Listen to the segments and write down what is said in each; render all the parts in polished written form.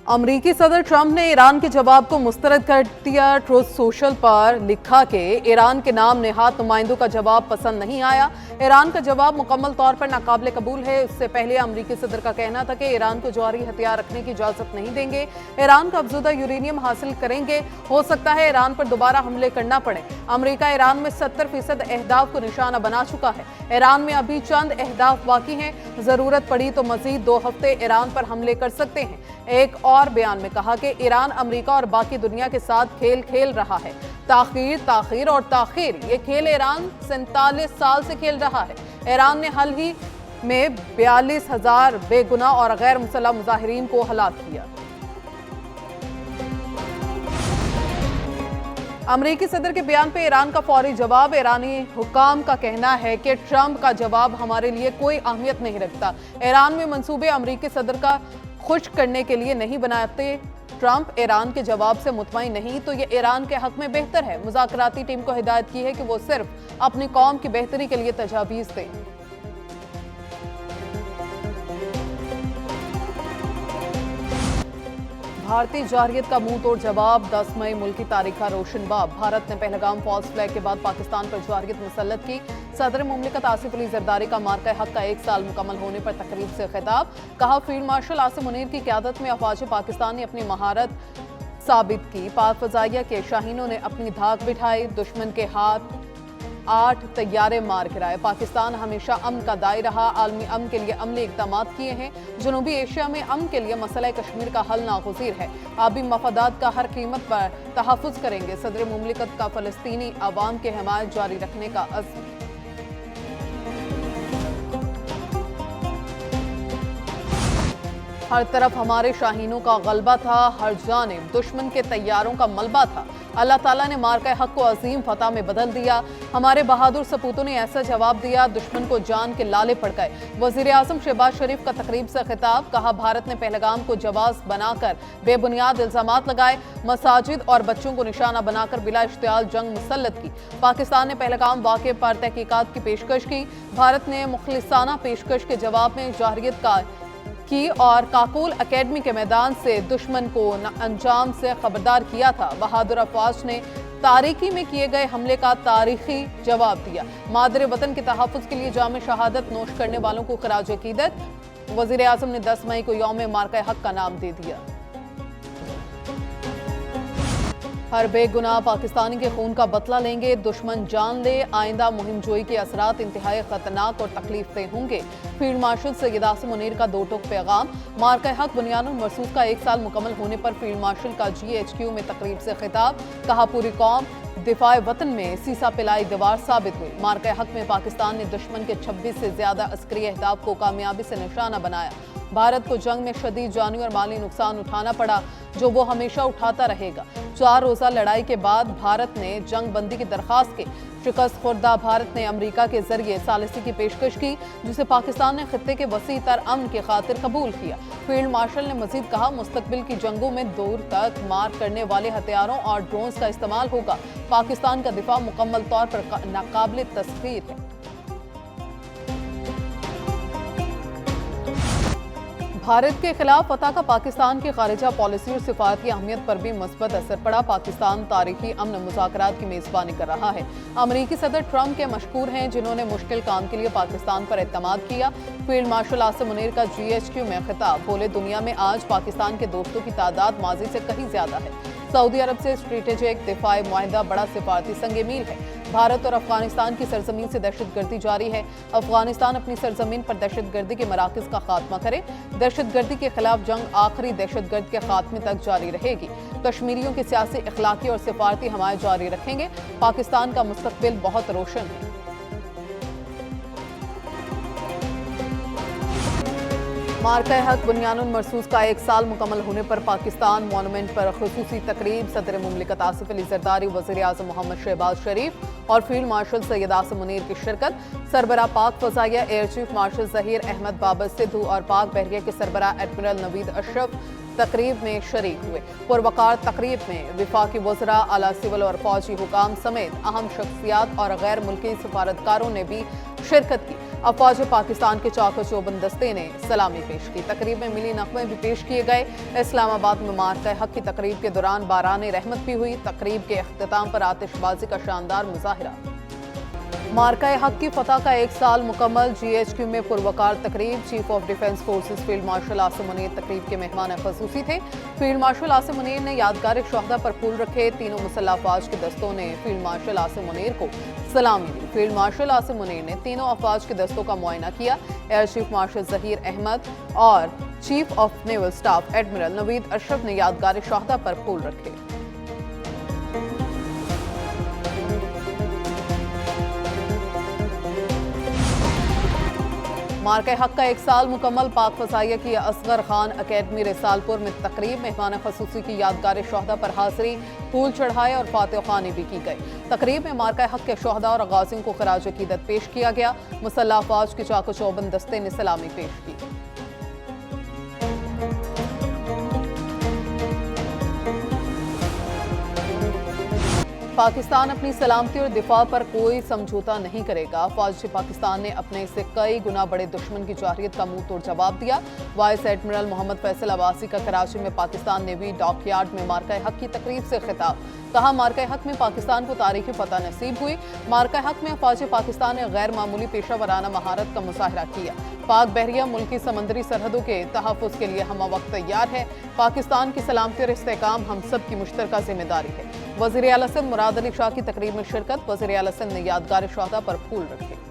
अमरीकी सदर ट्रंप ने ईरान के जवाब को मुस्तरद कर दिया। ट्रूथ सोशल पर लिखा कि ईरान के नाम नेहाद नुमाइंदों का जवाब पसंद नहीं आया। ईरान का जवाब मुकम्मल तौर पर नाकाबिले कबूल है। इससे पहले अमरीकी सदर का कहना था कि ईरान को जौहरी हथियार रखने की इजाजत नहीं देंगे, ईरान का अफजुदा यूरेनियम हासिल करेंगे, हो सकता है ईरान पर दोबारा हमले करना पड़े। अमरीका ईरान में 70% अहदाफ को निशाना बना चुका है। ईरान में अभी चंद अहदाफ बाकी हैं, जरूरत पड़ी तो मजीद 2 हफ्ते ईरान पर हमले कर सकते हैं। एक और बयान में कहा कि ईरान अमेरिका और बाकी दुनिया के साथ खेल खेल रहा है। ताखीर और ताखीर, ये खेल ईरान 47 साल से खेल रहा है। ईरान ने हाल ही में 42,000 बेगुनाह और गैर मुसल्लह मुजाहिरीन को हलाक किया। अमरीकी सदर के बयान पे ईरान का फौरी जवाब। ईरानी हुकाम का कहना है कि ट्रंप का जवाब हमारे लिए कोई अहमियत नहीं रखता। ईरान में मंसूबे अमरीकी सदर का खुश करने के लिए नहीं बनाते। ट्रंप ईरान के जवाब से मुतमईन नहीं तो ये ईरान के हक में बेहतर है। मुज़ाकराती टीम को हिदायत की है कि वो सिर्फ अपनी कौम की बेहतरी के लिए तजावीज़ दें। भारतीय जारहियत का मुंह तोड़ जवाब। 10 मई मुल्क की तारीख का रोशन बाब। भारत ने पहलगाम फॉल्स फ्लैग के बाद पाकिस्तान पर जारहियत मुसल्लत की। सदर मुमलिकत आसिफ अली जरदारी का मार्का हक का 1 साल मुकम्मल होने पर तकरीब से खिताब। कहा, फील्ड मार्शल आसिम मुनीर की क़यादत में अफवाज पाकिस्तान ने अपनी महारत साबित की। पाक फ़ज़ाइया के शाहीनों ने अपनी धाक बिठाई। दुश्मन के हाथ 8 तैयारे मार गिराए। पाकिस्तान हमेशा अमन का दाई रहा, आलमी अमन के लिए अमली इक़दामात किए हैं। जनूबी एशिया में अमन के लिए मसला कश्मीर का हल नागुज़ीर है। आबी मफादात का हर कीमत पर तहफ़्फ़ुज़ करेंगे। सदर मुमलिकत का फ़लस्तीनी अवाम के हिमायत जारी रखने का अज़्म। हर तरफ हमारे शाहीनों का गलबा था, हर जानिब दुश्मन के तैयारों का मलबा था। अल्लाह ताला ने मार्का हक को अजीम फतह में बदल दिया। हमारे बहादुर सपूतों ने ऐसा जवाब दिया, दुश्मन को जान के लाले पड़ गए। वज़ीर आज़म शहबाज शरीफ का तकरीब से खिताब। कहा, भारत ने पहलगाम को जवाब बनाकर बेबुनियाद इल्ज़ामात लगाए। मसाजिद और बच्चों को निशाना बनाकर बिला इश्तियाल जंग मुसल्लत की। पाकिस्तान ने पहलगाम वाक़े पर तहकीकात की पेशकश की। भारत ने मुखलिसाना पेशकश के जवाब में जारहियत की और काकुल अकेडमी के मैदान से दुश्मन को अंजाम से खबरदार किया था। बहादुर अफवाज ने तारीकी में किए गए हमले का तारीखी जवाब दिया। मादर वतन के तहफ़्फ़ुज़ के लिए जाम शहादत नोश करने वालों को खराज अक़ीदत। वज़ीर आज़म ने 10 मई को यौम मार्का हक का नाम दे दिया। हर बेगुनाह पाकिस्तानी के खून का बदला लेंगे, दुश्मन जान ले। आइंदा मुहिम जोई के असरात इंतहाई खतरनाक और तकलीफ देह होंगे। फील्ड मार्शल सैयद आसिम मुनीर का 2 टोक पैगाम। मार्का हक बुनियानुल मरसूस का 1 साल मुकम्मल होने पर फील्ड मार्शल का GHQ में तकरीब से खिताब। कहा, पूरी कौम दिफाए वतन में सीसा पिलाई दीवार साबित हुई। मार्का हक में पाकिस्तान ने दुश्मन के 26 से ज्यादा अस्करी अहदाफ को कामयाबी से निशाना बनाया। भारत को जंग में शदीद जानी और माली नुकसान उठाना पड़ा, जो वो हमेशा उठाता रहेगा। 4 रोज़ा लड़ाई के बाद भारत ने जंग बंदी की दरख्वास्त की। शिकस्त खुर्दा भारत ने अमरीका के जरिए सालिसी की पेशकश की, जिसे पाकिस्तान ने खित्ते के वसी तर अमन की खातिर कबूल किया। फील्ड मार्शल ने मजीद कहा, मुस्तकबिल की जंगों में दूर तक मार करने वाले हथियारों और ड्रोन्स का इस्तेमाल होगा। पाकिस्तान का दिफा मुकम्मल तौर पर नाकाबिले तस्खीर है। भारत के खिलाफ फतह का पाकिस्तान की खारिजा पॉलिसी और सिफारती अहमियत पर भी मस्बत असर पड़ा। पाकिस्तान तारीखी अमन मुज़ाकरात की मेज़बानी कर रहा है। अमरीकी सदर ट्रंप के मशकूर हैं, जिन्होंने मुश्किल काम के लिए पाकिस्तान पर एतमाद किया। फील्ड मार्शल आसिम मुनीर का GHQ में खिताब। बोले, दुनिया में आज पाकिस्तान के दोस्तों की तादाद माजी से कहीं ज्यादा है। सऊदी अरब से स्ट्रेटेजिक दिफाई मुआहिदा बड़ा सिफारती संग मील है। भारत और अफगानिस्तान की सरजमीन से दहशतगर्दी जारी है। अफगानिस्तान अपनी सरजमीन पर दहशतगर्दी के मराकज़ का खात्मा करे। दहशतगर्दी के खिलाफ जंग आखिरी दहशतगर्द के खात्मे तक जारी रहेगी। कश्मीरियों की सियासी, इखलाकी और सिफारती हमायत जारी रखेंगे। पाकिस्तान का मुस्तकबिल बहुत रोशन है। मार्का हक बुनियानुल मरसूस का 1 साल मुकम्मल होने पर पाकिस्तान मोनूमेंट पर खुसूसी तकरीब। सदर मुमलिकत आसिफ अली जरदारी, वज़ीर आज़म मोहम्मद शहबाज शरीफ और फील्ड मार्शल सैयद आसिम मुनीर की शिरकत। सरबराह पाक फ़ज़ाइया air chief marshal Zaheer Ahmed Babar Sidhu और पाक बहरिया के सरबराह एडमिरल नवीद अशरफ तकरीब में शरीक हुए। पुरवकार तकरीब में विफाकी वज़रा, आला सिविल और फौजी हुकाम समेत अहम शख्सियात और गैर मुल्की सफारतकारों ने भी शिरकत की। अफवाज पाकिस्तान के चाक चौबंद दस्ते ने सलामी पेश की। तकरीब में मिली नगमे भी पेश किए गए। इस्लामाबाद में मार्का हक की तकरीब के दौरान बारान रहमत भी हुई। तकरीब के अख्तिताम पर आतिशबाजी का शानदार मुजाहिरा। मार्का हक की फतह का 1 साल मुकम्मल। GHQ में पुरवकार तकरीब। Chief of defence forces field marshal Asim Munir तकरीब के मेहमान खसूसी थे। फील्ड मार्शल आसिम मुनीर ने यादगार शहदा पर फूल रखे। तीनों मुसल्लह अफवाज के दस्तों ने फील्ड मार्शल आसिम मुनीर को सलामी दी। फील्ड मार्शल आसिम मुनीर ने तीनों अफवाज के दस्तों का मुआयना किया। Air chief marshal Zaheer Ahmed और chief of naval staff admiral Naveed Ashraf ने यादगार शहदा पर फूल रखे। मार्का हक का 1 साल मुकम्मल। पाक फजाइया की असगर खान अकेडमी रिसालपुर में तकरीब। मेहमान खसूसी की यादगार शहदा पर हाजिरी, फूल चढ़ाए और फातिह ख़्वानी भी की गई। तकरीब में मार्का हक के शहदा और गाजियों को खराज अकीदत पेश किया गया। मुसल्लह अफवाज के चाको चौबंद दस्ते ने सलामी पेश की। पाकिस्तान अपनी सलामती और दिफा पर कोई समझौता नहीं करेगा। फौज पाकिस्तान ने अपने से कई गुना बड़े दुश्मन की जारहियत का मुंह तोड़ जवाब दिया। वाइस एडमिरल मोहम्मद फैसल अब्बासी का कराची में पाकिस्तान नेवी डॉकयार्ड में मार्का हक की तकरीब से खिताब। कहा, मार्का हक में पाकिस्तान को तारीखी फतह नसीब हुई। मार्का हक में फौज पाकिस्तान ने गैर मामूली पेशा वराना महारत का मुजाहिरा किया। पाक बहरिया मुल्की समंदरी सरहदों के तहफ़्फ़ुज़ के लिए हम वक्त तैयार है। पाकिस्तान की सलामती और इस्तेहकाम हम सब की मुश्तरका जिम्मेदारी है। वज़ीर आला सिंध मुराद अली शाह की तकरीब में शिरकत। वज़ीर आला सिंध ने यादगार शहदा पर फूल रखे।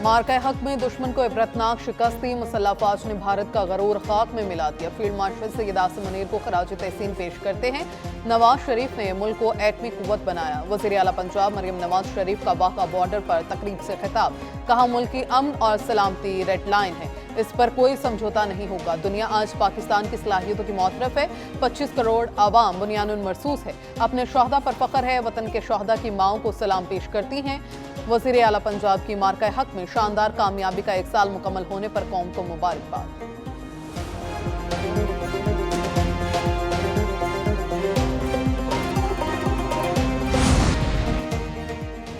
मार्का हक में दुश्मन को इबरतनाक शिकस्त दी। मुसल्लह अफवाज ने भारत का गरूर खाक में मिला दिया। फील्ड मार्शल सैयद आसिम मुनीर को खराज तहसीन पेश करते हैं। नवाज शरीफ ने मुल्क को एटमी कुव्वत बनाया। वज़ीर आला पंजाब मरियम नवाज शरीफ का वाक़ा बॉर्डर पर तकरीब से खिताब। कहा, मुल्क की अमन और सलामती रेड लाइन है, इस पर कोई समझौता नहीं होगा। दुनिया आज पाकिस्तान की सलाहियतों की मौतरफ है। 25 करोड़ आवाम बुनियानुन मरसूस है। अपने शहदा पर फख्र है। वतन के शहदा की माओं को सलाम पेश करती हैं। वज़ीर आला पंजाब की मार्का हक में शानदार कामयाबी का 1 साल मुकम्मल होने पर कौम को मुबारकबाद।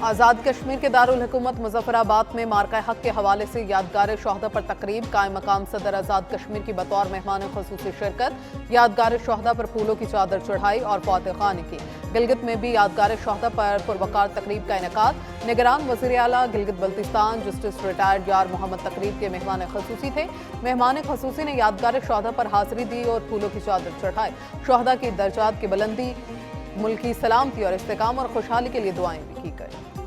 आज़ाद कश्मीर के दारुल हुकूमत मुजफ्फराबाद में मार्का हक के हवाले से यादगार शहदा पर तकरीब। कायम मकाम सदर आज़ाद कश्मीर की बतौर मेहमान खसूसी शिरकत। यादगार शहदा पर फूलों की चादर चढ़ाई और फातिह ख़्वानी की। गिलगित में भी यादगार शहदा पर पुरवकार तकरीब का इनेकाद। निगरान वज़ीर आला गिलगित बल्तिस्तान जस्टिस रिटायर्ड यार मोहम्मद तकरीब के मेहमान खसूसी थे। मेहमान खसूसी ने यादगार शहदा पर हाजिरी दी और फूलों की चादर चढ़ाई। शहदा की दर्जात की बुलंदी, मुल्की सलामती और इस्तेहकाम और खुशहाली के लिए दुआएं भी की गई।